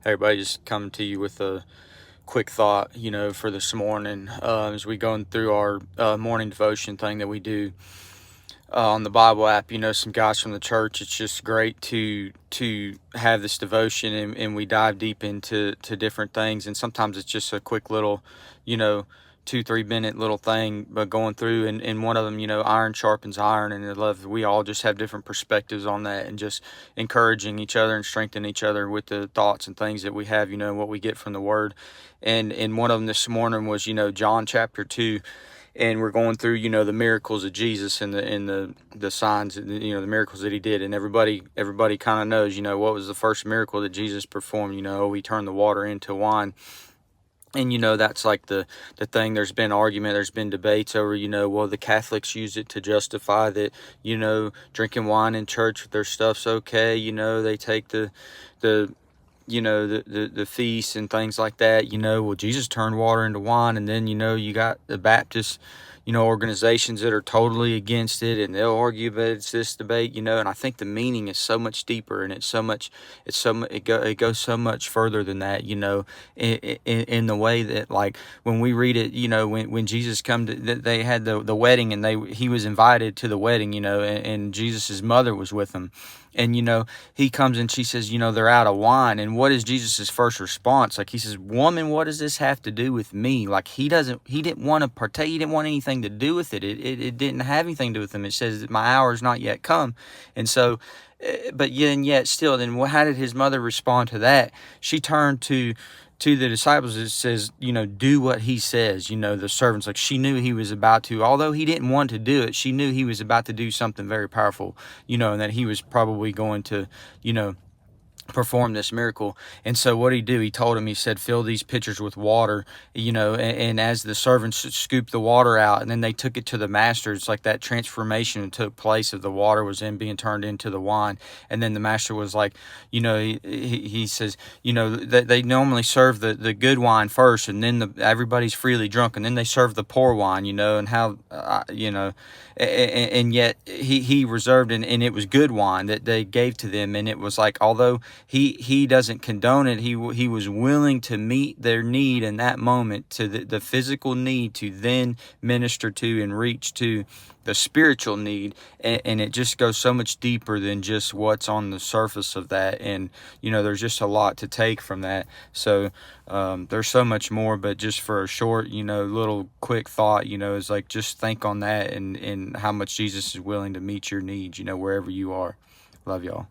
Everybody, just coming to you with a quick thought, for this morning, as we going through our morning devotion thing that we do on the Bible app. Some guys from the church. It's just great to have this devotion, and we dive deep into different things. And sometimes it's just a quick little, you know, 2-3 minute little thing, but going through, and one of them, iron sharpens iron, and I love we all just have different perspectives on that, and just encouraging each other and strengthening each other with the thoughts and things that we have, what we get from the Word. And one of them this morning was, John chapter 2, and we're going through, the miracles of Jesus, and the signs, the miracles that he did. And everybody kind of knows, what was the first miracle that Jesus performed. He turned the water into wine. And that's like the thing. There's been argument, there's been debates over, well, the Catholics use it to justify that, drinking wine in church with their stuff's okay. They take the the feasts and things like that. Well, Jesus turned water into wine. And then, you got the Baptist, organizations that are totally against it, and they'll argue that it's this debate, and I think the meaning is so much deeper, and it goes so much further than that, in the way that, like, when we read it, when Jesus come to, they had the wedding, and he was invited to the wedding, and Jesus's mother was with him. And, he comes and she says, they're out of wine. And what is Jesus's first response? Like, he says, "Woman, what does this have to do with me?" Like, he didn't want to partake. He didn't want anything to do with it. It didn't have anything to do with him. It says that my hour is not yet come. And so, but yet still, then how did his mother respond to that? She turned to the disciples. It says, do what he says, the servants. Like, she knew he was about to, although he didn't want to do it, she knew he was about to do something very powerful, and that he was probably going to, perform this miracle. And so what did he do? He told him, he said, "Fill these pitchers with water," and as the servants scooped the water out, and then they took it to the master, it's like that transformation that took place of the water was then being turned into the wine. And then the master was like, he says, that they normally serve the good wine first, and then everybody's freely drunk, and then they serve the poor wine, and how, and yet he reserved, and it was good wine that they gave to them. And it was like, although he doesn't condone it, he was willing to meet their need in that moment, to the physical need, to then minister to and reach to the spiritual need. And it just goes so much deeper than just what's on the surface of that. And there's just a lot to take from that. So there's so much more, but just for a short, little quick thought, is like, just think on that, and how much Jesus is willing to meet your needs, wherever you are. Love y'all.